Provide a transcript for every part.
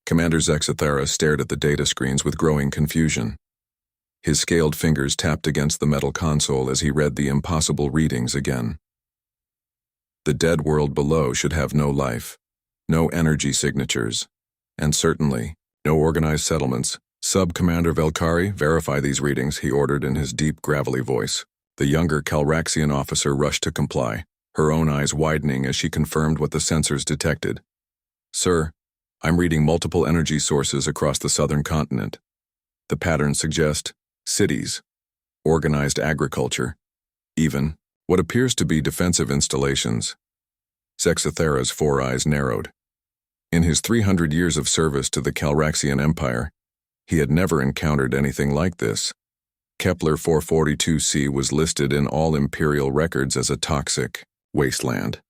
Commander Zexathera stared at the data screens with growing confusion. His scaled fingers tapped against the metal console as he read the impossible readings again. The dead world below should have no life, no energy signatures, and certainly no organized settlements. Sub-Commander Velkari, verify these readings, he ordered in his deep, gravelly voice. The younger Calraxian officer rushed to comply, her own eyes widening as she confirmed what the sensors detected. Sir, I'm reading multiple energy sources across the southern continent. The patterns suggest cities, organized agriculture, even what appears to be defensive installations. Zexathera's four eyes narrowed. In his 300 years of service to the Calraxian Empire, he had never encountered anything like this. Kepler 442c was listed in all imperial records as a toxic wasteland.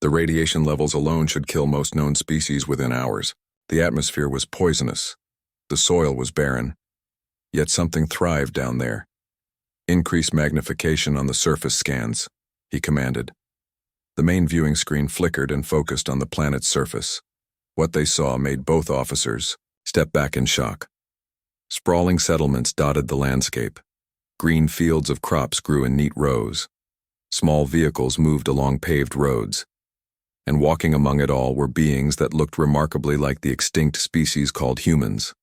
The radiation levels alone should kill most known species within hours. The atmosphere was poisonous. The soil was barren. Yet something thrived down there. Increase magnification on the surface scans, he commanded. The main viewing screen flickered and focused on the planet's surface. What they saw made both officers step back in shock. Sprawling settlements dotted the landscape. Green fields of crops grew in neat rows. Small vehicles moved along paved roads. And walking among it all were beings that looked remarkably like the extinct species called humans.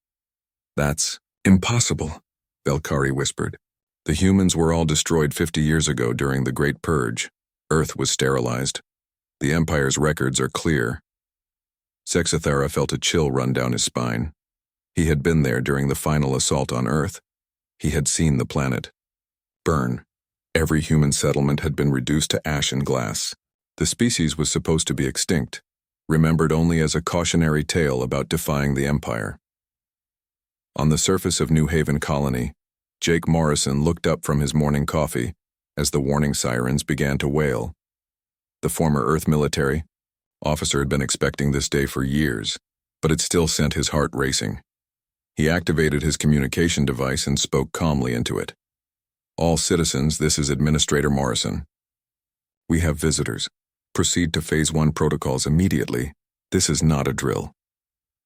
That's impossible, Velkari whispered. The humans were all destroyed 50 years ago during the Great Purge. Earth was sterilized. The Empire's records are clear. Zexathera felt a chill run down his spine. He had been there during the final assault on Earth. He had seen the planet burn. Every human settlement had been reduced to ash and glass. The species was supposed to be extinct, remembered only as a cautionary tale about defying the Empire. On the surface of New Haven Colony, Jake Morrison looked up from his morning coffee as the warning sirens began to wail. The former Earth military officer had been expecting this day for years, but it still sent his heart racing. He activated his communication device and spoke calmly into it. All citizens, this is Administrator Morrison. We have visitors. Proceed to Phase 1 protocols immediately. This is not a drill.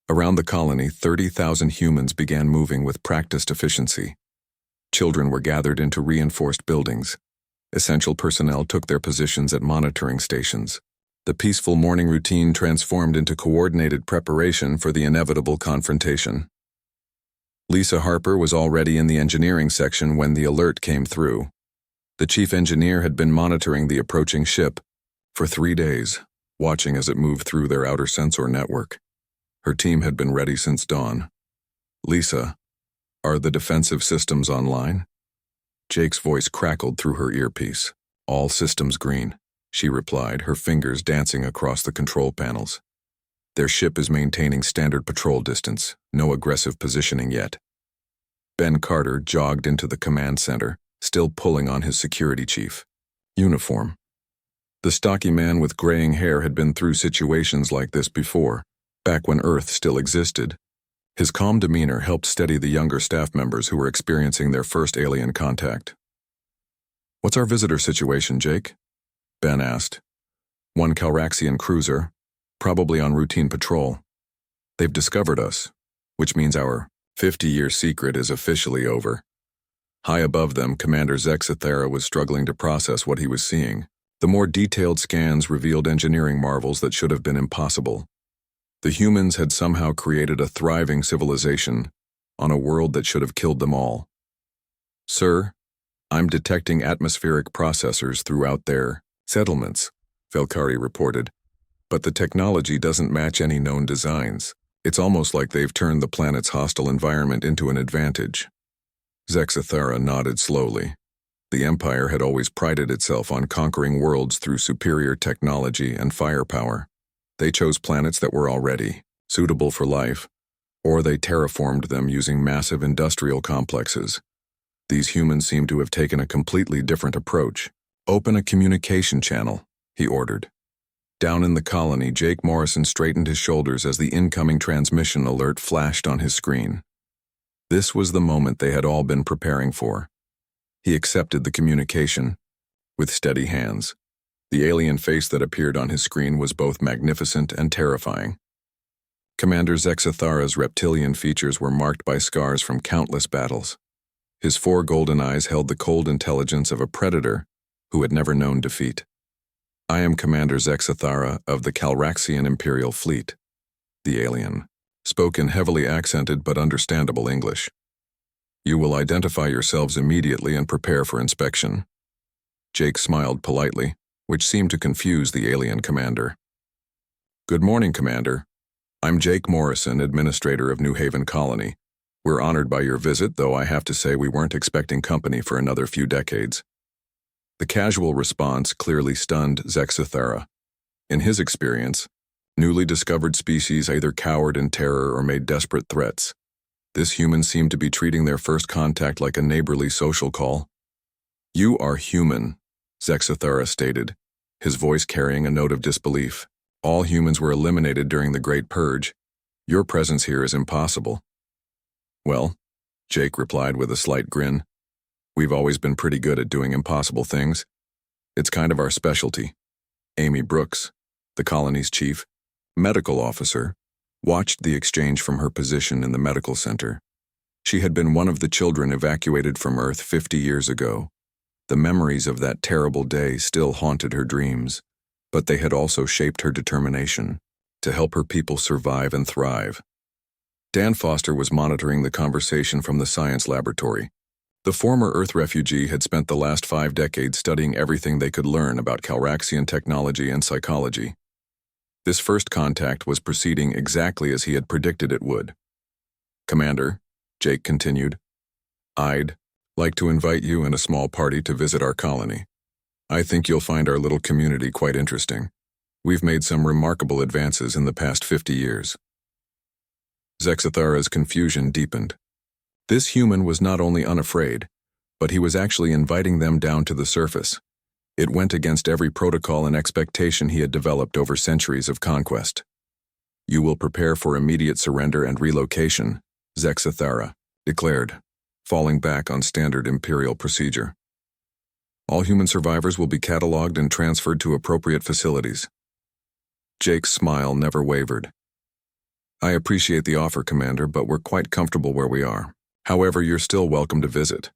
Around the colony, 30,000 humans began moving with practiced efficiency. Children were gathered into reinforced buildings. Essential personnel took their positions at monitoring stations. The peaceful morning routine transformed into coordinated preparation for the inevitable confrontation. Lisa Harper was already in the engineering section when the alert came through. The chief engineer had been monitoring the approaching ship for 3 days, watching as it moved through their outer sensor network. Her team had been ready since dawn. Lisa, are the defensive systems online? Jake's voice crackled through her earpiece. All systems green, she replied, her fingers dancing across the control panels. Their ship is maintaining standard patrol distance, no aggressive positioning yet. Ben Carter jogged into the command center, still pulling on his security chief. Uniform. The stocky man with graying hair had been through situations like this before, back when Earth still existed. His calm demeanor helped steady the younger staff members who were experiencing their first alien contact. What's our visitor situation, Jake? Ben asked. One Calraxian cruiser, probably on routine patrol. They've discovered us, which means our 50-year secret is officially over. High above them, Commander Zexathera was struggling to process what he was seeing. The more detailed scans revealed engineering marvels that should have been impossible. The humans had somehow created a thriving civilization on a world that should have killed them all. Sir, I'm detecting atmospheric processors throughout their settlements, Velkari reported. But the technology doesn't match any known designs. It's almost like they've turned the planet's hostile environment into an advantage. Zexathera nodded slowly. The Empire had always prided itself on conquering worlds through superior technology and firepower. They chose planets that were already suitable for life, or they terraformed them using massive industrial complexes. These humans seem to have taken a completely different approach. Open a communication channel, he ordered. Down in the colony, Jake Morrison straightened his shoulders as the incoming transmission alert flashed on his screen. This was the moment they had all been preparing for. He accepted the communication with steady hands. The alien face that appeared on his screen was both magnificent and terrifying. Commander Zexathara's reptilian features were marked by scars from countless battles. His 4 golden eyes held the cold intelligence of a predator who had never known defeat. "I am Commander Zexathara of the Calraxian Imperial Fleet," the alien spoke in heavily accented but understandable English. "You will identify yourselves immediately and prepare for inspection." Jake smiled politely, which seemed to confuse the alien commander. "Good morning, Commander. I'm Jake Morrison, Administrator of New Haven Colony. We're honored by your visit, though I have to say we weren't expecting company for another few decades." The casual response clearly stunned Zexathara. In his experience, newly discovered species either cowered in terror or made desperate threats. This human seemed to be treating their first contact like a neighborly social call. "You are human," Zexathara stated, his voice carrying a note of disbelief. "All humans were eliminated during the Great Purge. Your presence here is impossible." "Well," Jake replied with a slight grin, "we've always been pretty good at doing impossible things. It's kind of our specialty." Amy Brooks, the colony's chief medical officer, watched the exchange from her position in the medical center. She had been one of the children evacuated from Earth 50 years ago. The memories of that terrible day still haunted her dreams, but they had also shaped her determination to help her people survive and thrive. Dan Foster was monitoring the conversation from the science laboratory. The former Earth refugee had spent the last 5 decades studying everything they could learn about Calraxian technology and psychology. This first contact was proceeding exactly as he had predicted it would. "Commander," Jake continued, "I'd like to invite you and a small party to visit our colony. I think you'll find our little community quite interesting. We've made some remarkable advances in the past 50 years. Zexathara's confusion deepened. This human was not only unafraid, but he was actually inviting them down to the surface. It went against every protocol and expectation he had developed over centuries of conquest. "You will prepare for immediate surrender and relocation," Zexathara declared, falling back on standard Imperial procedure. "All human survivors will be cataloged and transferred to appropriate facilities." Jake's smile never wavered. "I appreciate the offer, Commander, but we're quite comfortable where we are. However, you're still welcome to visit.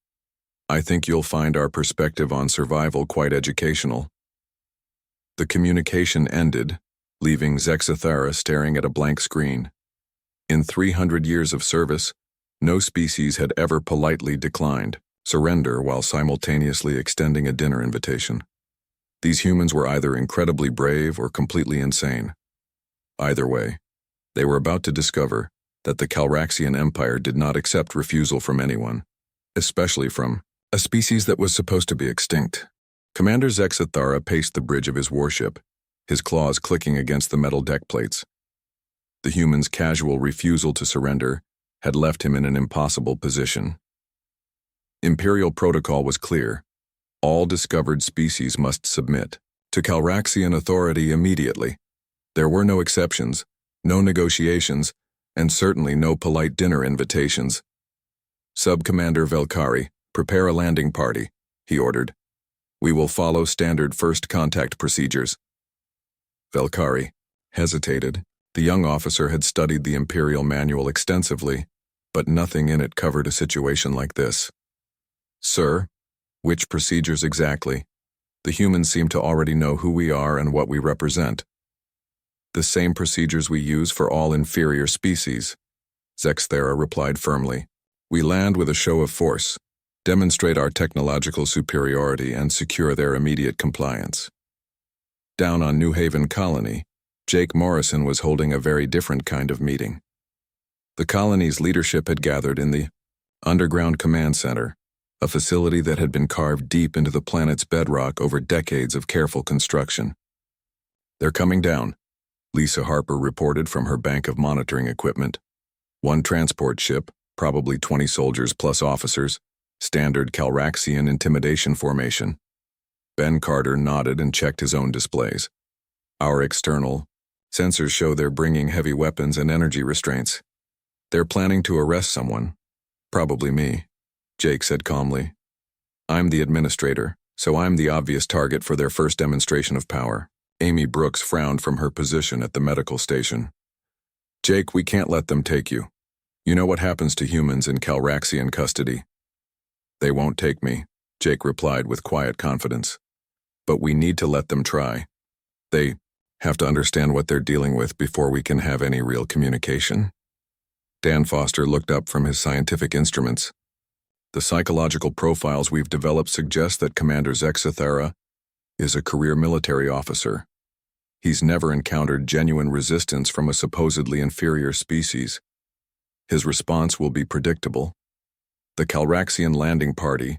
I think you'll find our perspective on survival quite educational." The communication ended, leaving Zexathara staring at a blank screen. In 300 years of service, no species had ever politely declined surrender while simultaneously extending a dinner invitation. These humans were either incredibly brave or completely insane. Either way, they were about to discover that the Calraxian Empire did not accept refusal from anyone, especially from a species that was supposed to be extinct. Commander Zexathara paced the bridge of his warship, his claws clicking against the metal deck plates. The human's casual refusal to surrender had left him in an impossible position. Imperial protocol was clear. All discovered species must submit to Calraxian authority immediately. There were no exceptions, no negotiations, and certainly no polite dinner invitations. "Sub-Commander Velkari, prepare a landing party," he ordered. "We will follow standard first contact procedures." Velkari hesitated. The young officer had studied the Imperial manual extensively, but nothing in it covered a situation like this. "Sir, which procedures exactly? The humans seem to already know who we are and what we represent." "The same procedures we use for all inferior species," Zexathara replied firmly. "We land with a show of force, demonstrate our technological superiority, and secure their immediate compliance." Down on New Haven Colony, Jake Morrison was holding a very different kind of meeting. The colony's leadership had gathered in the Underground Command Center, a facility that had been carved deep into the planet's bedrock over decades of careful construction. "They're coming down," Lisa Harper reported from her bank of monitoring equipment. One transport ship, probably 20 soldiers plus officers, standard Calraxian intimidation formation. Ben Carter nodded and checked his own displays. "Our external sensors show they're bringing heavy weapons and energy restraints. They're planning to arrest someone. Probably me," Jake said calmly. "I'm the administrator, so I'm the obvious target for their first demonstration of power." Amy Brooks frowned from her position at the medical station. Jake, we can't let them take you. You know what happens to humans in Calraxian custody. They won't take me, Jake replied with quiet confidence. But we need to let them try. They have to understand what they're dealing with before we can have any real communication. Dan Foster looked up from his scientific instruments. The psychological profiles we've developed suggest that Commander Zexathara is a career military officer. He's never encountered genuine resistance from a supposedly inferior species. His response will be predictable. The Calraxian landing party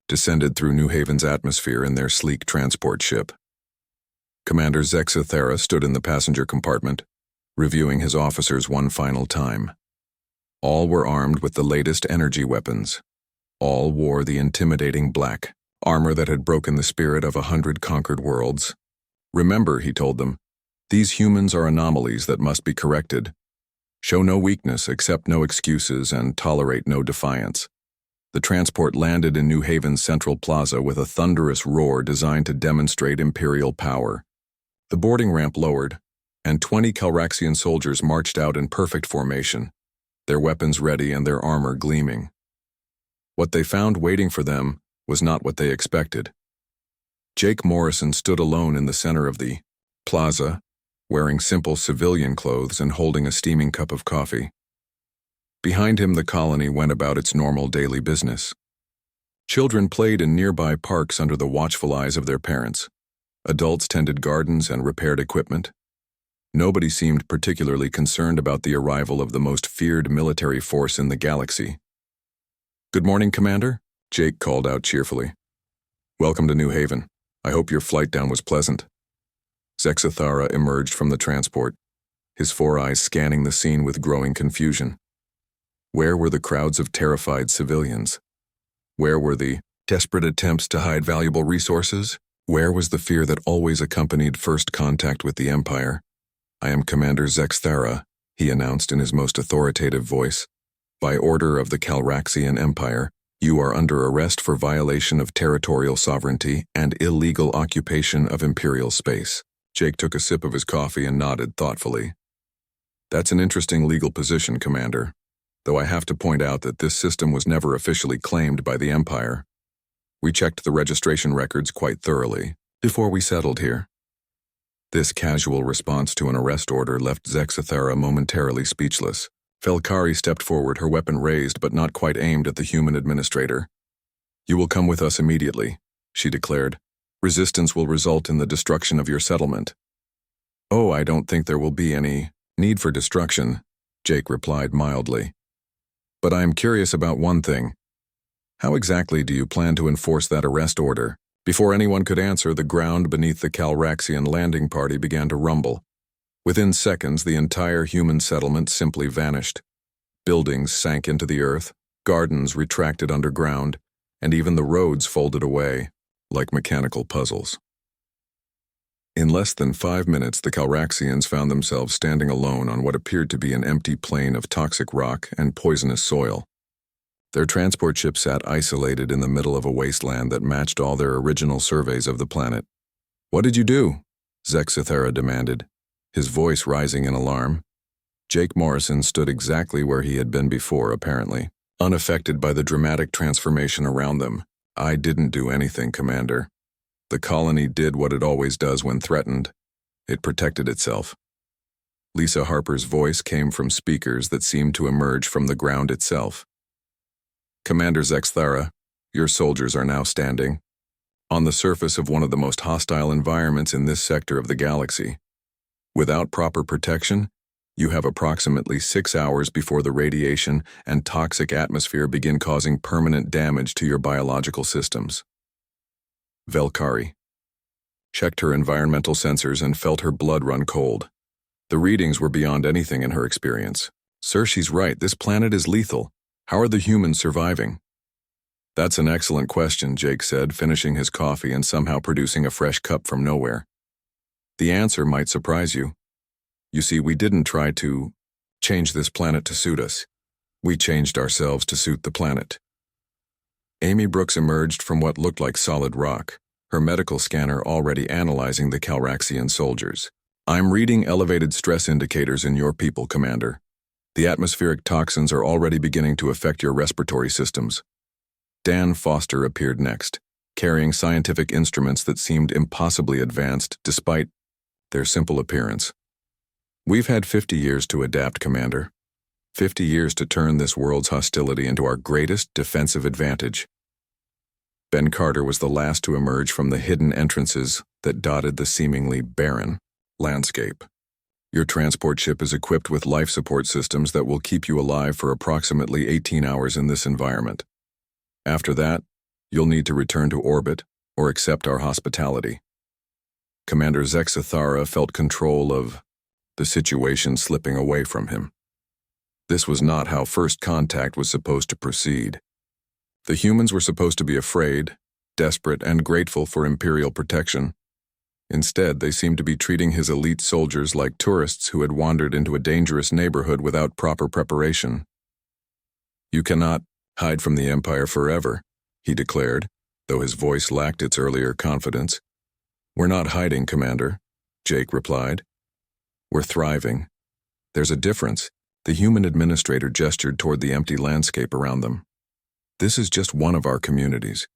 descended through New Haven's atmosphere in their sleek transport ship. Commander Zexathara stood in the passenger compartment, reviewing his officers one final time. All were armed with the latest energy weapons. All wore the intimidating black armor that had broken the spirit of 100 conquered worlds. Remember, he told them, these humans are anomalies that must be corrected. Show no weakness, accept no excuses, and tolerate no defiance. The transport landed in New Haven's central plaza with a thunderous roar designed to demonstrate imperial power. The boarding ramp lowered, and 20 Calraxian soldiers marched out in perfect formation, their weapons ready and their armor gleaming. What they found waiting for them was not what they expected. Jake Morrison stood alone in the center of the plaza, wearing simple civilian clothes and holding a steaming cup of coffee. Behind him, the colony went about its normal daily business. Children played in nearby parks under the watchful eyes of their parents. Adults tended gardens and repaired equipment. Nobody seemed particularly concerned about the arrival of the most feared military force in the galaxy. "Good morning, Commander," Jake called out cheerfully. "Welcome to New Haven. I hope your flight down was pleasant." Zexathara emerged from the transport, his four eyes scanning the scene with growing confusion. Where were the crowds of terrified civilians? Where were the desperate attempts to hide valuable resources? Where was the fear that always accompanied first contact with the Empire? "I am Commander Zexathara," he announced in his most authoritative voice. "By order of the Calraxian Empire, you are under arrest for violation of territorial sovereignty and illegal occupation of Imperial space." Jake took a sip of his coffee and nodded thoughtfully. "That's an interesting legal position, Commander, though I have to point out that this system was never officially claimed by the Empire. We checked the registration records quite thoroughly before we settled here." This casual response to an arrest order left Zexathara momentarily speechless. Velkari stepped forward, her weapon raised but not quite aimed at the human administrator. "You will come with us immediately," she declared. "Resistance will result in the destruction of your settlement." "Oh, I don't think there will be any need for destruction," Jake replied mildly. "But I am curious about one thing. How exactly do you plan to enforce that arrest order?" Before anyone could answer, the ground beneath the Calraxian landing party began to rumble. Within seconds, the entire human settlement simply vanished. Buildings sank into the earth, gardens retracted underground, and even the roads folded away, like mechanical puzzles. In less than 5 minutes, the Calraxians found themselves standing alone on what appeared to be an empty plain of toxic rock and poisonous soil. Their transport ship sat isolated in the middle of a wasteland that matched all their original surveys of the planet. "What did you do?" Zexathara demanded, his voice rising in alarm. Jake Morrison stood exactly where he had been before, apparently, unaffected by the dramatic transformation around them. "I didn't do anything, Commander. The colony did what it always does when threatened. It protected itself." Lisa Harper's voice came from speakers that seemed to emerge from the ground itself. "Commander Zexathara, your soldiers are now standing on the surface of one of the most hostile environments in this sector of the galaxy. Without proper protection, you have approximately 6 hours before the radiation and toxic atmosphere begin causing permanent damage to your biological systems." Velkari checked her environmental sensors and felt her blood run cold. The readings were beyond anything in her experience. "Sir, she's right. This planet is lethal. How are the humans surviving?" "That's an excellent question," Jake said, finishing his coffee and somehow producing a fresh cup from nowhere. "The answer might surprise you. You see, we didn't try to change this planet to suit us. We changed ourselves to suit the planet." Amy Brooks emerged from what looked like solid rock, her medical scanner already analyzing the Calraxian soldiers. I'm reading elevated stress indicators in your people, Commander. The atmospheric toxins are already beginning to affect your respiratory systems. Dan Foster appeared next, carrying scientific instruments that seemed impossibly advanced despite their simple appearance. We've had 50 years to adapt, Commander. 50 years to turn this world's hostility into our greatest defensive advantage. Ben Carter was the last to emerge from the hidden entrances that dotted the seemingly barren landscape. Your transport ship is equipped with life support systems that will keep you alive for approximately 18 hours in this environment. After that, you'll need to return to orbit or accept our hospitality. Commander Zexathara felt control of the situation slipping away from him. This was not how first contact was supposed to proceed. The humans were supposed to be afraid, desperate, and grateful for Imperial protection. Instead, they seemed to be treating his elite soldiers like tourists who had wandered into a dangerous neighborhood without proper preparation. You cannot hide from the Empire forever, he declared, though his voice lacked its earlier confidence. We're not hiding, Commander, Jake replied. We're thriving. There's a difference. The human administrator gestured toward the empty landscape around them. This is just one of our communities.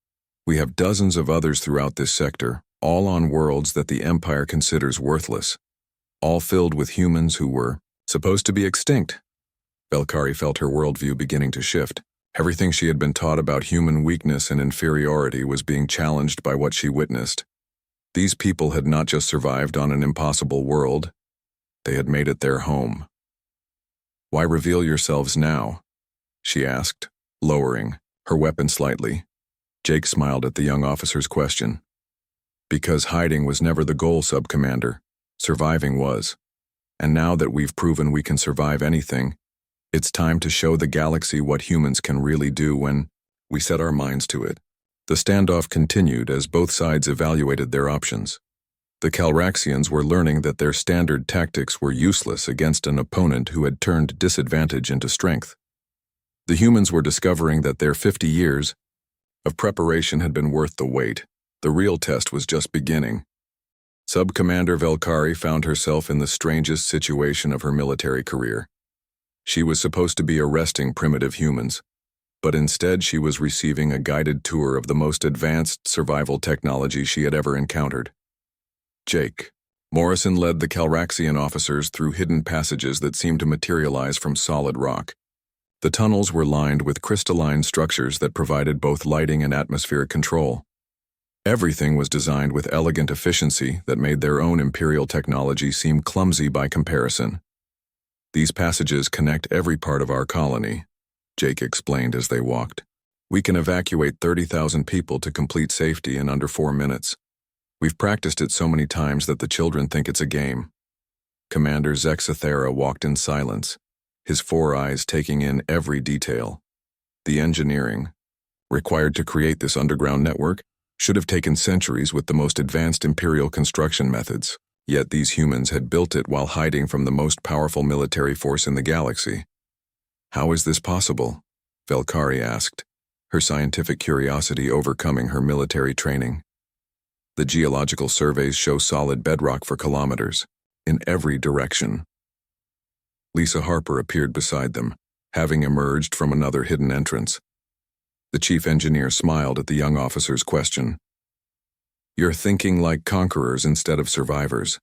We have dozens of others throughout this sector, all on worlds that the Empire considers worthless, all filled with humans who were supposed to be extinct. Velkari felt her worldview beginning to shift. Everything she had been taught about human weakness and inferiority was being challenged by what she witnessed. These people had not just survived on an impossible world, they had made it their home. Why reveal yourselves now? She asked, lowering her weapon slightly. Jake smiled at the young officer's question. Because hiding was never the goal, Sub-Commander. Surviving was. And now that we've proven we can survive anything, it's time to show the galaxy what humans can really do when we set our minds to it. The standoff continued as both sides evaluated their options. The Calraxians were learning that their standard tactics were useless against an opponent who had turned disadvantage into strength. The humans were discovering that their 50 years of preparation had been worth the wait. The real test was just beginning. Sub-Commander Velkari found herself in the strangest situation of her military career. She was supposed to be arresting primitive humans, but instead she was receiving a guided tour of the most advanced survival technology she had ever encountered. Jake. Morrison led the Calraxian officers through hidden passages that seemed to materialize from solid rock. The tunnels were lined with crystalline structures that provided both lighting and atmospheric control. Everything was designed with elegant efficiency that made their own Imperial technology seem clumsy by comparison. These passages connect every part of our colony, Jake explained as they walked. We can evacuate 30,000 people to complete safety in under 4 minutes. We've practiced it so many times that the children think it's a game. Commander Zexathara walked in silence, his 4 eyes taking in every detail. The engineering required to create this underground network should have taken centuries with the most advanced Imperial construction methods, yet these humans had built it while hiding from the most powerful military force in the galaxy. How is this possible? Velkari asked, her scientific curiosity overcoming her military training. The geological surveys show solid bedrock for kilometers, in every direction. Lisa Harper appeared beside them, having emerged from another hidden entrance. The chief engineer smiled at the young officer's question. You're thinking like conquerors instead of survivors.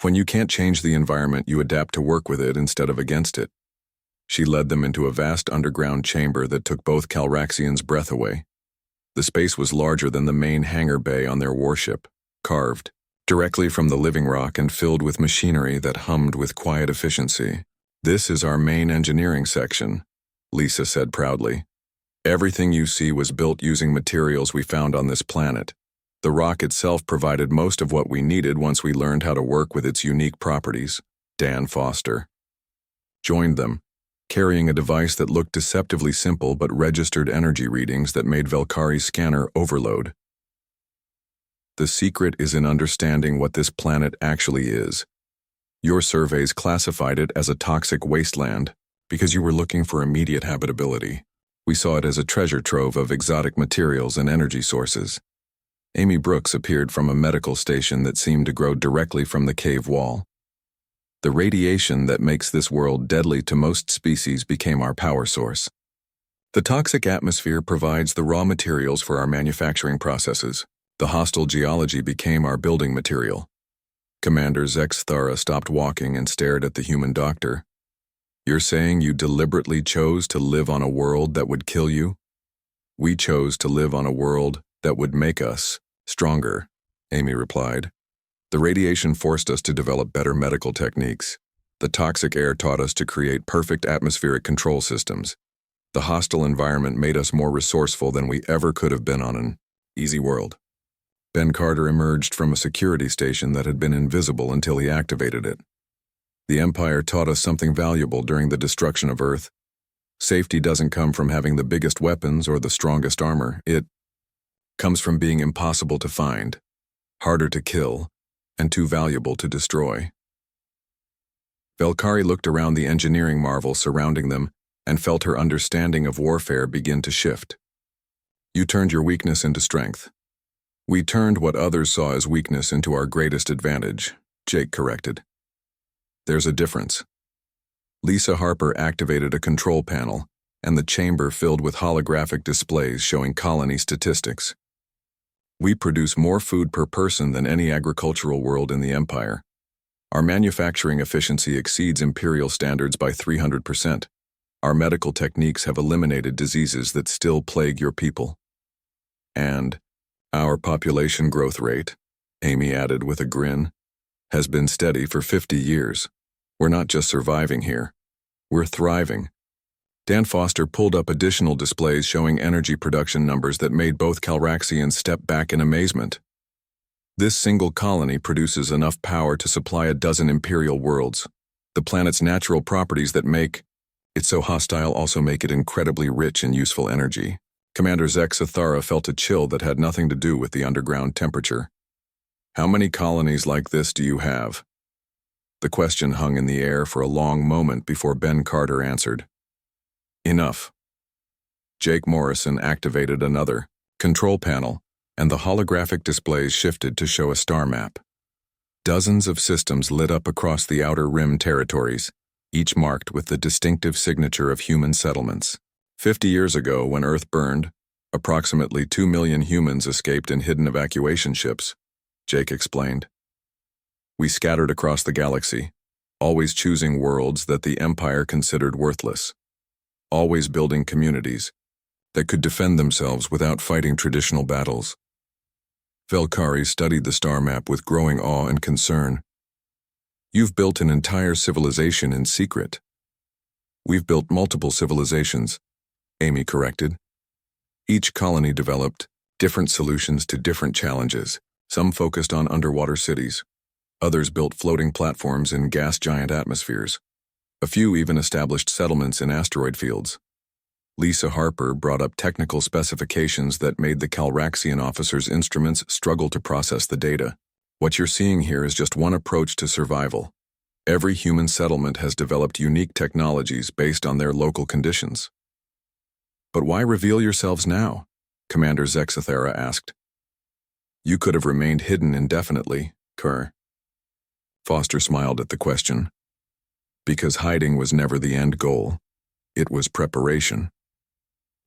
When you can't change the environment, you adapt to work with it instead of against it. She led them into a vast underground chamber that took both Calraxians' breath away. The space was larger than the main hangar bay on their warship, carved directly from the living rock and filled with machinery that hummed with quiet efficiency. This is our main engineering section, Lisa said proudly. Everything you see was built using materials we found on this planet. The rock itself provided most of what we needed once we learned how to work with its unique properties. Dan Foster joined them, carrying a device that looked deceptively simple but registered energy readings that made Velkari's scanner overload. The secret is in understanding what this planet actually is. Your surveys classified it as a toxic wasteland because you were looking for immediate habitability. We saw it as a treasure trove of exotic materials and energy sources. Amy Brooks appeared from a medical station that seemed to grow directly from the cave wall. The radiation that makes this world deadly to most species became our power source. The toxic atmosphere provides the raw materials for our manufacturing processes. The hostile geology became our building material. Commander Zex Thara stopped walking and stared at the human doctor. You're saying you deliberately chose to live on a world that would kill you? We chose to live on a world that would make us stronger, Amy replied. The radiation forced us to develop better medical techniques. The toxic air taught us to create perfect atmospheric control systems. The hostile environment made us more resourceful than we ever could have been on an easy world. Ben Carter emerged from a security station that had been invisible until he activated it. The Empire taught us something valuable during the destruction of Earth. Safety doesn't come from having the biggest weapons or the strongest armor. It comes from being impossible to find, harder to kill, and too valuable to destroy. Velkari looked around the engineering marvel surrounding them and felt her understanding of warfare begin to shift. You turned your weakness into strength. We turned what others saw as weakness into our greatest advantage, Jake corrected. There's a difference. Lisa Harper activated a control panel, and the chamber filled with holographic displays showing colony statistics. We produce more food per person than any agricultural world in the Empire. Our manufacturing efficiency exceeds imperial standards by 300%. Our medical techniques have eliminated diseases that still plague your people. And our population growth rate, Amy added with a grin, has been steady for 50 years. We're not just surviving here. We're thriving. Dan Foster pulled up additional displays showing energy production numbers that made both Calraxians step back in amazement. This single colony produces enough power to supply a dozen imperial worlds. The planet's natural properties that make it so hostile also make it incredibly rich in useful energy. Commander Zex Thara felt a chill that had nothing to do with the underground temperature. How many colonies like this do you have? The question hung in the air for a long moment before Ben Carter answered. Enough. Jake Morrison activated another control panel, and the holographic displays shifted to show a star map. Dozens of systems lit up across the outer rim territories, each marked with the distinctive signature of human settlements. 50 years ago, when Earth burned, approximately 2 million humans escaped in hidden evacuation ships, Jake explained. We scattered across the galaxy, always choosing worlds that the Empire considered worthless, always building communities that could defend themselves without fighting traditional battles. Velkari studied the star map with growing awe and concern. You've built an entire civilization in secret. We've built multiple civilizations, Amy corrected. Each colony developed different solutions to different challenges. Some focused on underwater cities. Others built floating platforms in gas giant atmospheres. A few even established settlements in asteroid fields. Lisa Harper brought up technical specifications that made the Calraxian officers' instruments struggle to process the data. What you're seeing here is just one approach to survival. Every human settlement has developed unique technologies based on their local conditions. But why reveal yourselves now? Commander Zexathera asked. You could have remained hidden indefinitely, Kerr. Foster smiled at the question. Because hiding was never the end goal. It was preparation.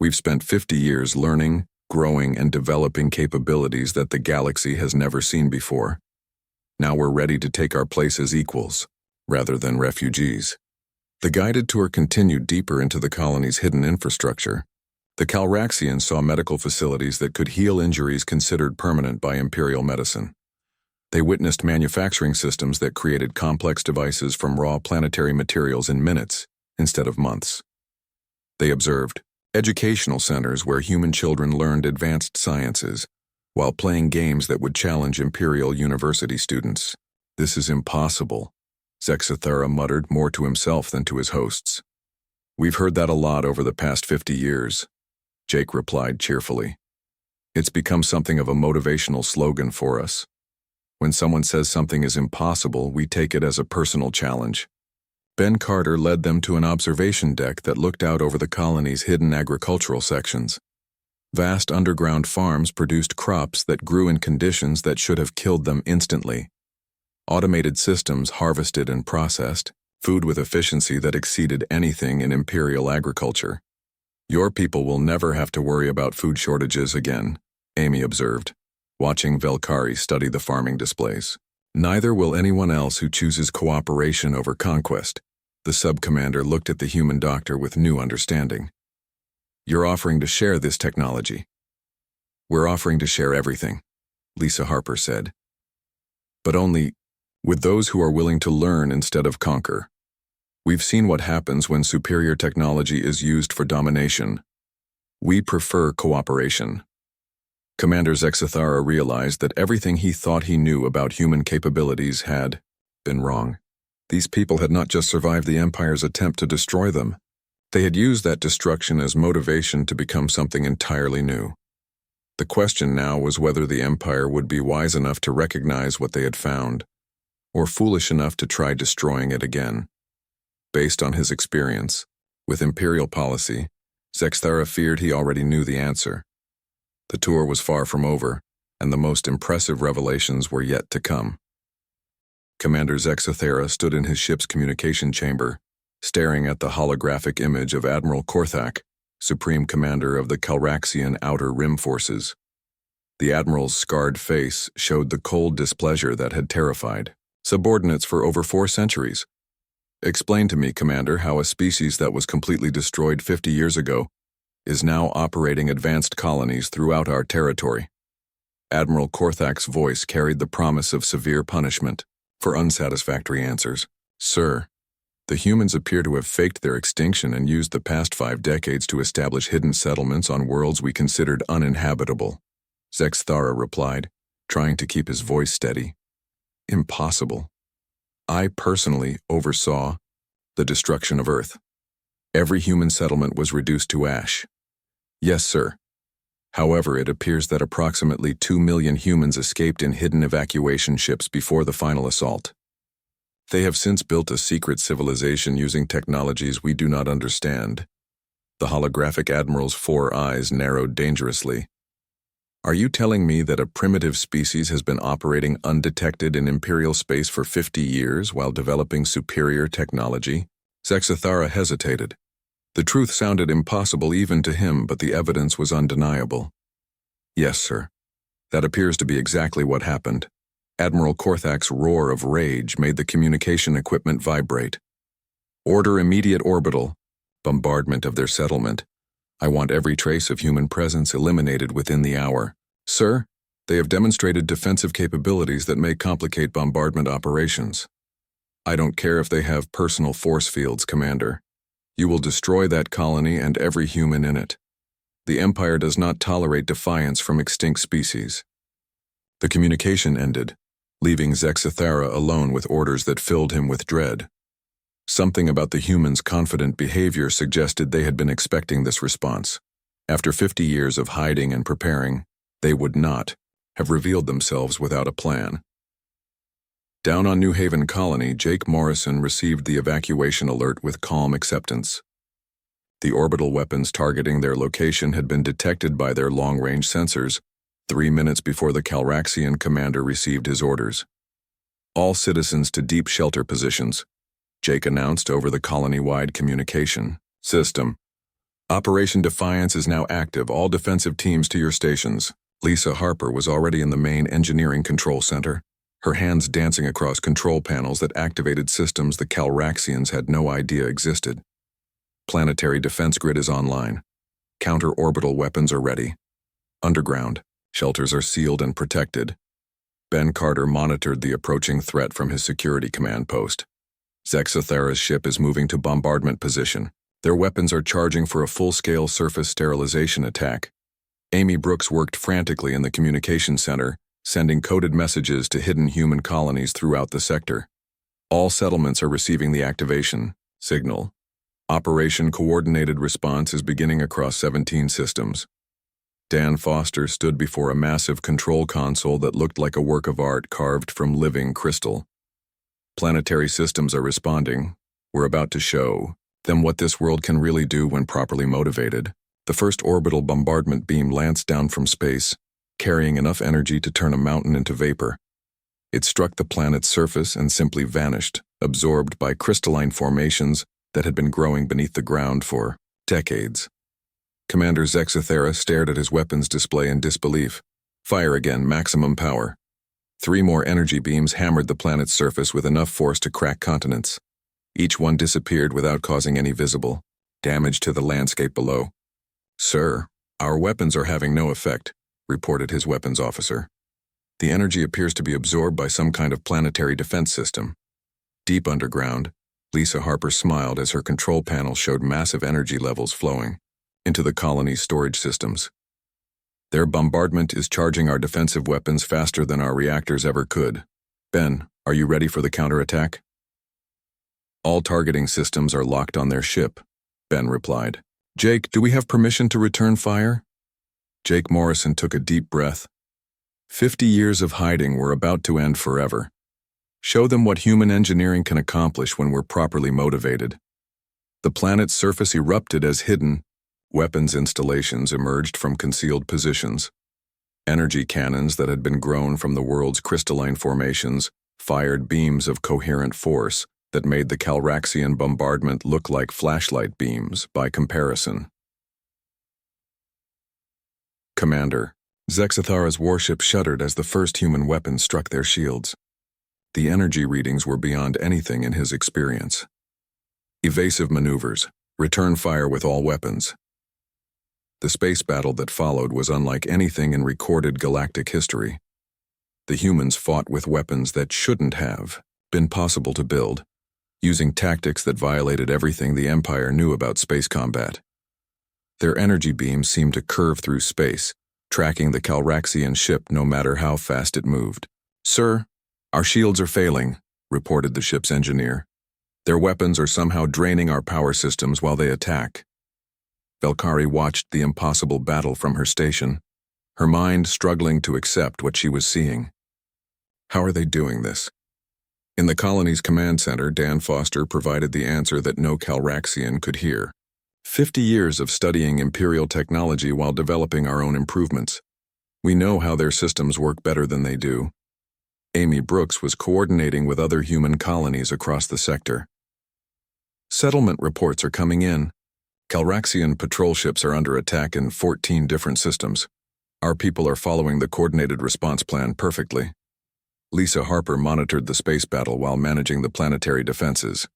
We've spent 50 years learning, growing, and developing capabilities that the galaxy has never seen before. Now we're ready to take our place as equals, rather than refugees. The guided tour continued deeper into the colony's hidden infrastructure. The Calraxians saw medical facilities that could heal injuries considered permanent by Imperial medicine. They witnessed manufacturing systems that created complex devices from raw planetary materials in minutes instead of months. They observed educational centers where human children learned advanced sciences while playing games that would challenge Imperial University students. This is impossible, Zexathera muttered more to himself than to his hosts. We've heard that a lot over the past 50 years, Jake replied cheerfully. It's become something of a motivational slogan for us. When someone says something is impossible, we take it as a personal challenge. Ben Carter led them to an observation deck that looked out over the colony's hidden agricultural sections. Vast underground farms produced crops that grew in conditions that should have killed them instantly. Automated systems harvested and processed food with efficiency that exceeded anything in imperial agriculture. Your people will never have to worry about food shortages again, Amy observed, watching Velkari study the farming displays. Neither will anyone else who chooses cooperation over conquest. The sub-commander looked at the human doctor with new understanding. You're offering to share this technology. We're offering to share everything, Lisa Harper said. But only with those who are willing to learn instead of conquer. We've seen what happens when superior technology is used for domination. We prefer cooperation. Commander Zexathara realized that everything he thought he knew about human capabilities had been wrong. These people had not just survived the Empire's attempt to destroy them. They had used that destruction as motivation to become something entirely new. The question now was whether the Empire would be wise enough to recognize what they had found, or foolish enough to try destroying it again. Based on his experience with Imperial policy, Zexathara feared he already knew the answer. The tour was far from over, and the most impressive revelations were yet to come. Commander Zexathara stood in his ship's communication chamber, staring at the holographic image of Admiral Korthak, Supreme Commander of the Calraxian Outer Rim Forces. The Admiral's scarred face showed the cold displeasure that had terrified subordinates for over 4 centuries. Explain to me, Commander, how a species that was completely destroyed 50 years ago is now operating advanced colonies throughout our territory. Admiral Korthak's voice carried the promise of severe punishment for unsatisfactory answers. Sir, the humans appear to have faked their extinction and used the past 5 decades to establish hidden settlements on worlds we considered uninhabitable, Zexathara replied, trying to keep his voice steady. Impossible. I personally oversaw the destruction of Earth. Every human settlement was reduced to ash. Yes, sir. However, it appears that approximately 2 million humans escaped in hidden evacuation ships before the final assault. They have since built a secret civilization using technologies we do not understand. The holographic admiral's 4 eyes narrowed dangerously. Are you telling me that a primitive species has been operating undetected in Imperial space for 50 years while developing superior technology? Zexathara hesitated. The truth sounded impossible even to him, but the evidence was undeniable. Yes, sir. That appears to be exactly what happened. Admiral Korthak's roar of rage made the communication equipment vibrate. Order immediate orbital bombardment of their settlement. I want every trace of human presence eliminated within the hour. Sir, they have demonstrated defensive capabilities that may complicate bombardment operations. I don't care if they have personal force fields, Commander. You will destroy that colony and every human in it. The Empire does not tolerate defiance from extinct species. The communication ended, leaving Zexathara alone with orders that filled him with dread. Something about the humans' confident behavior suggested they had been expecting this response. After 50 years of hiding and preparing, they would not have revealed themselves without a plan. Down on New Haven Colony, Jake Morrison received the evacuation alert with calm acceptance. The orbital weapons targeting their location had been detected by their long-range sensors 3 minutes before the Calraxian commander received his orders. All citizens to deep shelter positions, Jake announced over the colony-wide communication system. Operation Defiance is now active. All defensive teams to your stations. Lisa Harper was already in the main engineering control center, her hands dancing across control panels that activated systems the Calraxians had no idea existed. Planetary defense grid is online. Counter-orbital weapons are ready. Underground, shelters are sealed and protected. Ben Carter monitored the approaching threat from his security command post. Zexathara's ship is moving to bombardment position. Their weapons are charging for a full-scale surface sterilization attack. Amy Brooks worked frantically in the communication center, sending coded messages to hidden human colonies throughout the sector. All settlements are receiving the activation signal. Operation Coordinated Response is beginning across 17 systems. Dan Foster stood before a massive control console that looked like a work of art carved from living crystal. Planetary systems are responding. We're about to show them what this world can really do when properly motivated. The first orbital bombardment beam lanced down from space, carrying enough energy to turn a mountain into vapor. It struck the planet's surface and simply vanished, absorbed by crystalline formations that had been growing beneath the ground for decades. Commander Zexathera stared at his weapons display in disbelief. Fire again, maximum power. 3 more energy beams hammered the planet's surface with enough force to crack continents. Each one disappeared without causing any visible damage to the landscape below. "Sir, our weapons are having no effect," reported his weapons officer. "The energy appears to be absorbed by some kind of planetary defense system." Deep underground, Lisa Harper smiled as her control panel showed massive energy levels flowing into the colony's storage systems. "Their bombardment is charging our defensive weapons faster than our reactors ever could. Ben, are you ready for the counterattack?" "All targeting systems are locked on their ship," Ben replied. "Jake, do we have permission to return fire?" Jake Morrison took a deep breath. 50 years of hiding were about to end forever. Show them what human engineering can accomplish when we're properly motivated. The planet's surface erupted as hidden weapons installations emerged from concealed positions. Energy cannons that had been grown from the world's crystalline formations fired beams of coherent force that made the Calraxian bombardment look like flashlight beams by comparison. "Commander," Zexathara's warship shuddered as the first human weapon struck their shields. The energy readings were beyond anything in his experience. "Evasive maneuvers. Return fire with all weapons." The space battle that followed was unlike anything in recorded galactic history. The humans fought with weapons that shouldn't have been possible to build, using tactics that violated everything the Empire knew about space combat. Their energy beams seemed to curve through space, tracking the Calraxian ship no matter how fast it moved. "Sir, our shields are failing," reported the ship's engineer. "Their weapons are somehow draining our power systems while they attack." Valkyrie watched the impossible battle from her station, her mind struggling to accept what she was seeing. How are they doing this? In the colony's command center, Dan Foster provided the answer that no Calraxian could hear. 50 years of studying Imperial technology while developing our own improvements. We know how their systems work better than they do. Amy Brooks was coordinating with other human colonies across the sector. "Settlement reports are coming in. Calraxian patrol ships are under attack in 14 different systems. Our people are following the coordinated response plan perfectly." Lisa Harper monitored the space battle while managing the planetary defenses.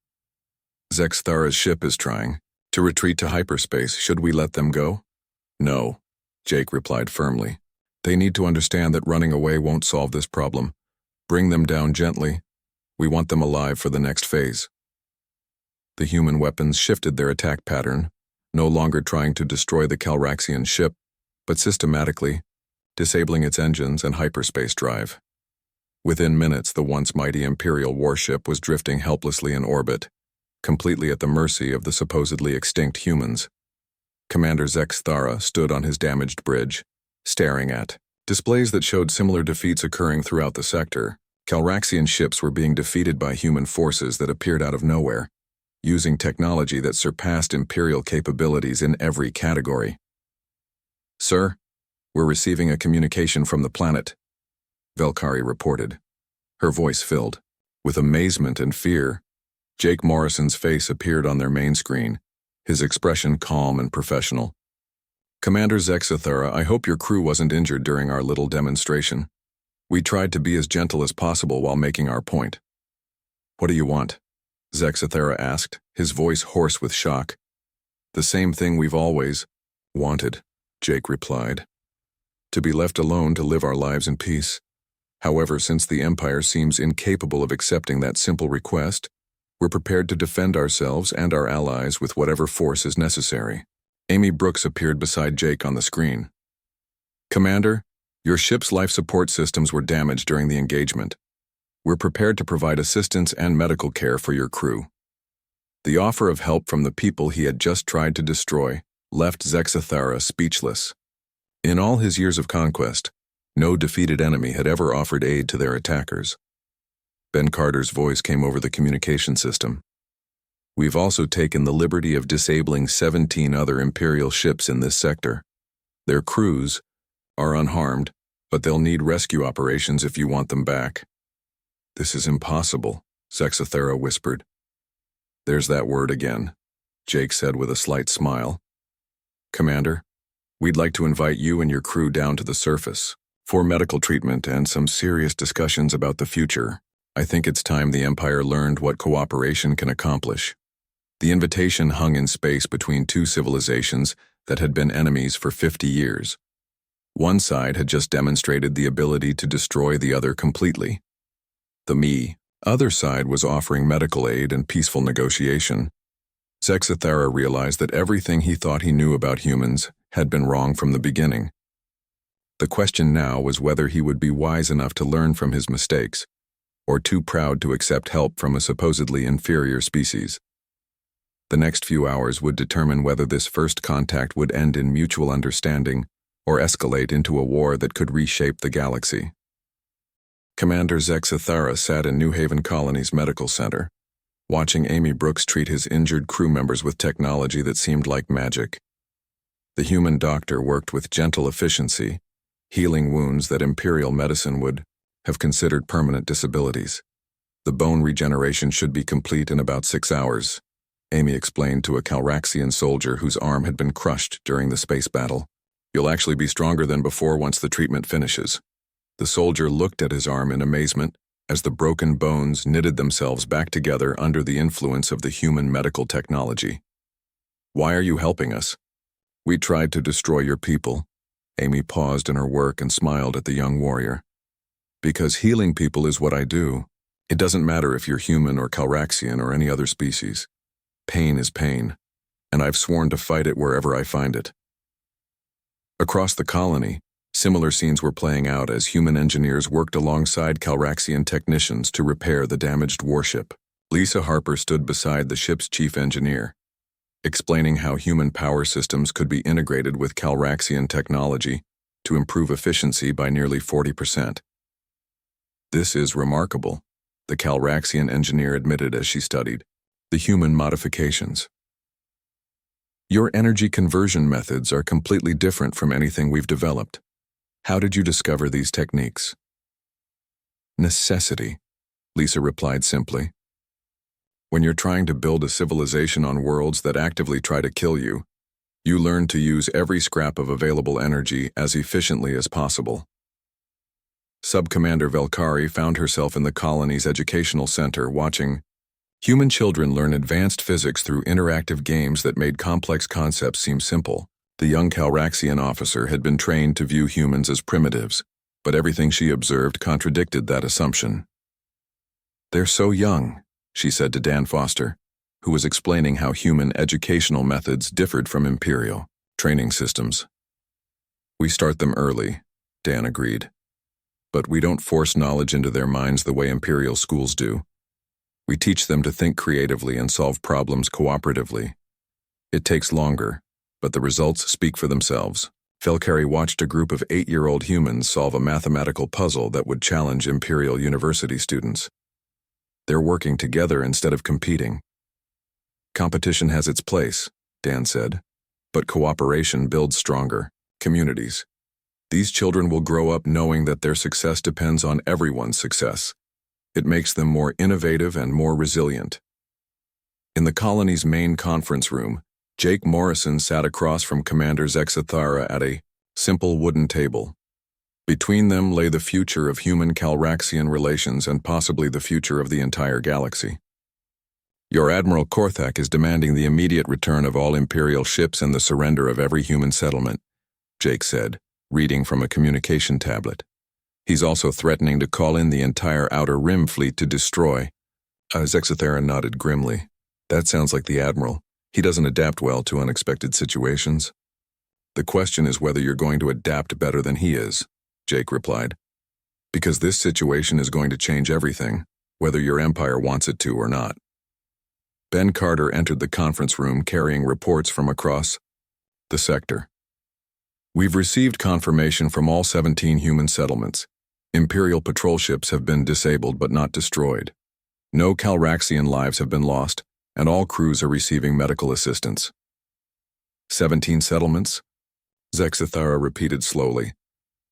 "Zexathara's ship is trying to retreat to hyperspace. Should we let them go?" "No," Jake replied firmly. "They need to understand that running away won't solve this problem. Bring them down gently. We want them alive for the next phase." The human weapons shifted their attack pattern, no longer trying to destroy the Calraxian ship, but systematically disabling its engines and hyperspace drive. Within minutes, the once mighty Imperial warship was drifting helplessly in orbit, completely at the mercy of the supposedly extinct humans. Commander Zexathara stood on his damaged bridge, staring at displays that showed similar defeats occurring throughout the sector. Calraxian ships were being defeated by human forces that appeared out of nowhere, using technology that surpassed Imperial capabilities in every category. "Sir, we're receiving a communication from the planet," Valkyrie reported. Her voice filled with amazement and fear. Jake Morrison's face appeared on their main screen, his expression calm and professional. "Commander Zexathara, I hope your crew wasn't injured during our little demonstration. We tried to be as gentle as possible while making our point." "What do you want?" Zexathara asked, his voice hoarse with shock. "The same thing we've always wanted," Jake replied. "To be left alone to live our lives in peace. However, since the Empire seems incapable of accepting that simple request, we're prepared to defend ourselves and our allies with whatever force is necessary." Amy Brooks appeared beside Jake on the screen. "Commander, your ship's life support systems were damaged during the engagement. We're prepared to provide assistance and medical care for your crew." The offer of help from the people he had just tried to destroy left Zexathara speechless. In all his years of conquest, no defeated enemy had ever offered aid to their attackers. Ben Carter's voice came over the communication system. "We've also taken the liberty of disabling 17 other Imperial ships in this sector. Their crews are unharmed, but they'll need rescue operations if you want them back." This is impossible, Zexathera whispered. There's that word again, Jake said with a slight smile. Commander, we'd like to invite you and your crew down to the surface for medical treatment and some serious discussions about the future. I think it's time the Empire learned what cooperation can accomplish. The invitation hung in space between two civilizations that had been enemies for 50 years. One side had just demonstrated the ability to destroy the other completely. The other side was offering medical aid and peaceful negotiation. Zexathera realized that everything he thought he knew about humans had been wrong from the beginning. The question now was whether he would be wise enough to learn from his mistakes, or too proud to accept help from a supposedly inferior species. The next few hours would determine whether this first contact would end in mutual understanding or escalate into a war that could reshape the galaxy. Commander Zexathera sat in New Haven Colony's medical center, watching Amy Brooks treat his injured crew members with technology that seemed like magic. The human doctor worked with gentle efficiency, healing wounds that Imperial medicine would have considered permanent disabilities. The bone regeneration should be complete in about 6 hours, Amy explained to a Calraxian soldier whose arm had been crushed during the space battle. You'll actually be stronger than before once the treatment finishes. The soldier looked at his arm in amazement as the broken bones knitted themselves back together under the influence of the human medical technology. Why are you helping us? We tried to destroy your people. Amy paused in her work and smiled at the young warrior. Because healing people is what I do. It doesn't matter if you're human or Calraxian or any other species. Pain is pain, and I've sworn to fight it wherever I find it. Across the colony, similar scenes were playing out as human engineers worked alongside Calraxian technicians to repair the damaged warship. Lisa Harper stood beside the ship's chief engineer, explaining how human power systems could be integrated with Calraxian technology to improve efficiency by nearly 40%. This is remarkable, the Calraxian engineer admitted as she studied the human modifications. Your energy conversion methods are completely different from anything we've developed. How did you discover these techniques? Necessity, Lisa replied simply. When you're trying to build a civilization on worlds that actively try to kill you, you learn to use every scrap of available energy as efficiently as possible. Sub-Commander Velkari found herself in the colony's educational center watching human children learn advanced physics through interactive games that made complex concepts seem simple. The young Calraxian officer had been trained to view humans as primitives, but everything she observed contradicted that assumption. They're so young, she said to Dan Foster, who was explaining how human educational methods differed from Imperial training systems. We start them early, Dan agreed. But we don't force knowledge into their minds the way Imperial schools do. We teach them to think creatively and solve problems cooperatively. It takes longer, but the results speak for themselves. Velkari watched a group of 8-year-old humans solve a mathematical puzzle that would challenge Imperial University students. They're working together instead of competing. Competition has its place, Dan said, but cooperation builds stronger communities. These children will grow up knowing that their success depends on everyone's success. It makes them more innovative and more resilient. In the colony's main conference room, Jake Morrison sat across from Commander Zexathera at a simple wooden table. Between them lay the future of human-Calraxian relations and possibly the future of the entire galaxy. Your Admiral Korthak is demanding the immediate return of all Imperial ships and the surrender of every human settlement, Jake said, reading from a communication tablet. He's also threatening to call in the entire Outer Rim fleet to destroy. Zexathera nodded grimly. That sounds like the Admiral. He doesn't adapt well to unexpected situations. The question is whether you're going to adapt better than he is, Jake replied. Because this situation is going to change everything, whether your empire wants it to or not. Ben Carter entered the conference room carrying reports from across the sector. We've received confirmation from all 17 human settlements. Imperial patrol ships have been disabled but not destroyed. No Calraxian lives have been lost, and all crews are receiving medical assistance. 17 settlements? Zexathera repeated slowly.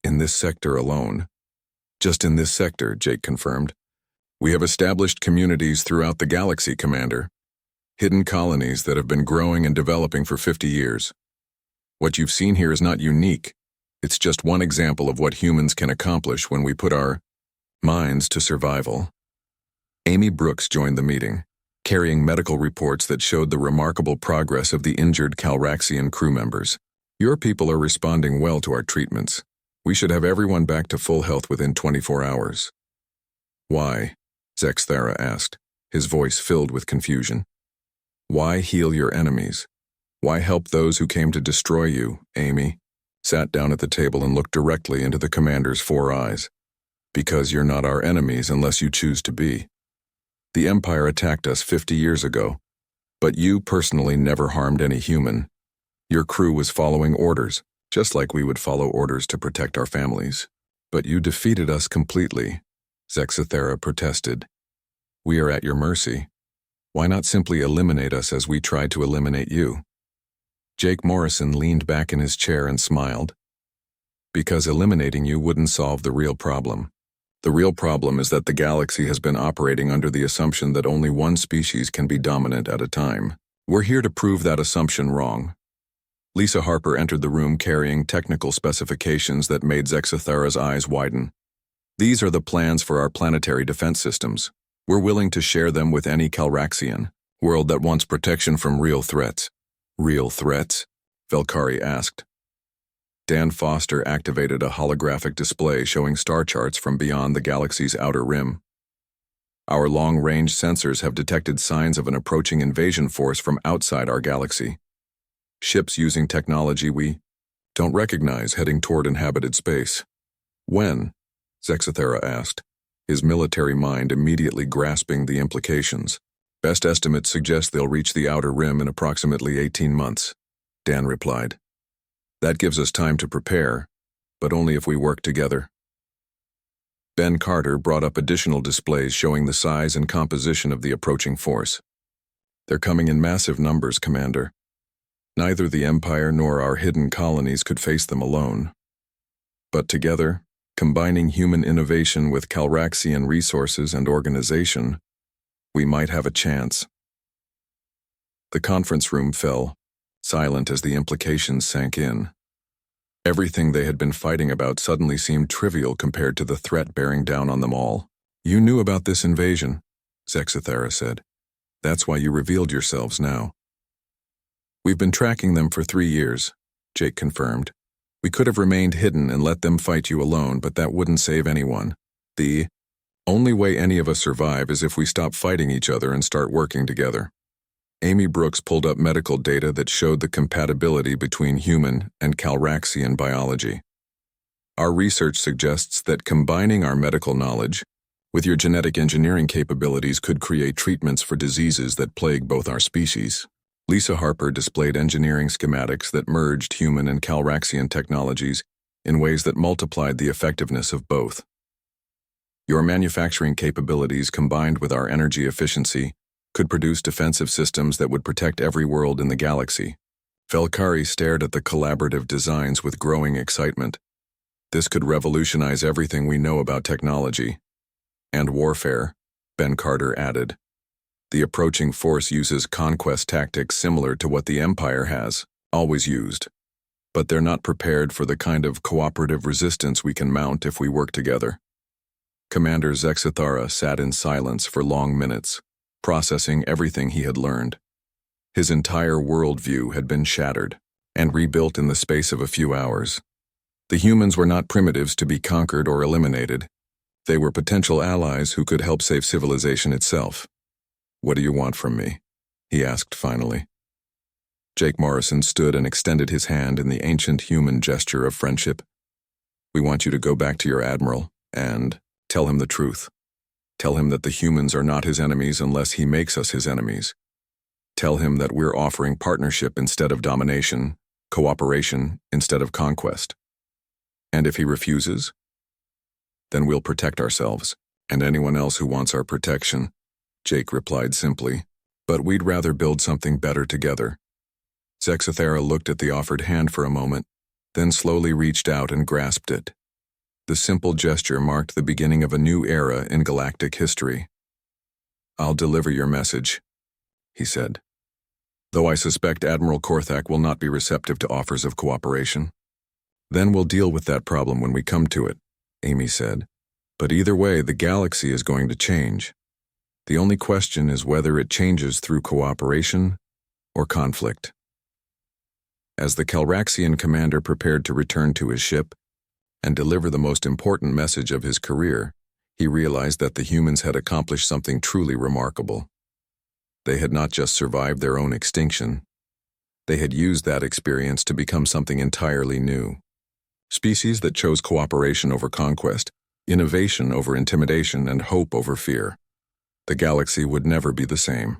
In this sector alone. Just in this sector, Jake confirmed. We have established communities throughout the galaxy, Commander. Hidden colonies that have been growing and developing for 50 years. What you've seen here is not unique. It's just one example of what humans can accomplish when we put our minds to survival. Amy Brooks joined the meeting, carrying medical reports that showed the remarkable progress of the injured Calraxian crew members. Your people are responding well to our treatments. We should have everyone back to full health within 24 hours. Why? Zexthara asked, his voice filled with confusion. Why heal your enemies? Why help those who came to destroy you? Amy sat down at the table and looked directly into the commander's 4 eyes. Because you're not our enemies unless you choose to be. The Empire attacked us 50 years ago, but you personally never harmed any human. Your crew was following orders, just like we would follow orders to protect our families. But you defeated us completely, Zexthara protested. We are at your mercy. Why not simply eliminate us as we tried to eliminate you? Jake Morrison leaned back in his chair and smiled. Because eliminating you wouldn't solve the real problem. The real problem is that the galaxy has been operating under the assumption that only one species can be dominant at a time. We're here to prove that assumption wrong. Lisa Harper entered the room carrying technical specifications that made Zexthara's eyes widen. These are the plans for our planetary defense systems. We're willing to share them with any Calraxian world that wants protection from real threats. Real threats? Velkari asked. Dan Foster activated a holographic display showing star charts from beyond the galaxy's outer rim. Our long-range sensors have detected signs of an approaching invasion force from outside our galaxy. Ships using technology we don't recognize heading toward inhabited space. When? Zexthara asked, his military mind immediately grasping the implications. Best estimates suggest they'll reach the outer rim in approximately 18 months, Dan replied. That gives us time to prepare, but only if we work together. Ben Carter brought up additional displays showing the size and composition of the approaching force. They're coming in massive numbers, Commander. Neither the Empire nor our hidden colonies could face them alone. But together, combining human innovation with Calraxian resources and organization, we might have a chance. The conference room fell, silent as the implications sank in. Everything they had been fighting about suddenly seemed trivial compared to the threat bearing down on them all. You knew about this invasion, Zexthara said. That's why you revealed yourselves now. We've been tracking them for 3 years, Jake confirmed. We could have remained hidden and let them fight you alone, but that wouldn't save anyone. The only way any of us survive is if we stop fighting each other and start working together. Amy Brooks pulled up medical data that showed the compatibility between human and Calraxian biology. Our research suggests that combining our medical knowledge with your genetic engineering capabilities could create treatments for diseases that plague both our species. Lisa Harper displayed engineering schematics that merged human and Calraxian technologies in ways that multiplied the effectiveness of both. Your manufacturing capabilities combined with our energy efficiency could produce defensive systems that would protect every world in the galaxy. Velkari stared at the collaborative designs with growing excitement. This could revolutionize everything we know about technology. And warfare, Ben Carter added. The approaching force uses conquest tactics similar to what the Empire has always used. But they're not prepared for the kind of cooperative resistance we can mount if we work together. Commander Zexthara sat in silence for long minutes, processing everything he had learned. His entire worldview had been shattered and rebuilt in the space of a few hours. The humans were not primitives to be conquered or eliminated. They were potential allies who could help save civilization itself. What do you want from me? He asked finally. Jake Morrison stood and extended his hand in the ancient human gesture of friendship. We want you to go back to your admiral and tell him the truth. Tell him that the humans are not his enemies unless he makes us his enemies. Tell him that we're offering partnership instead of domination, cooperation instead of conquest. And if he refuses, then we'll protect ourselves and anyone else who wants our protection, Jake replied simply. But we'd rather build something better together. Zexthara looked at the offered hand for a moment, then slowly reached out and grasped it. The simple gesture marked the beginning of a new era in galactic history. "I'll deliver your message," he said. "Though I suspect Admiral Korthak will not be receptive to offers of cooperation." "Then we'll deal with that problem when we come to it," Amy said. "But either way, the galaxy is going to change. The only question is whether it changes through cooperation or conflict." As the Calraxian commander prepared to return to his ship and deliver the most important message of his career, he realized that the humans had accomplished something truly remarkable. They had not just survived their own extinction. They had used that experience to become something entirely new. Species that chose cooperation over conquest, innovation over intimidation, and hope over fear. The galaxy would never be the same.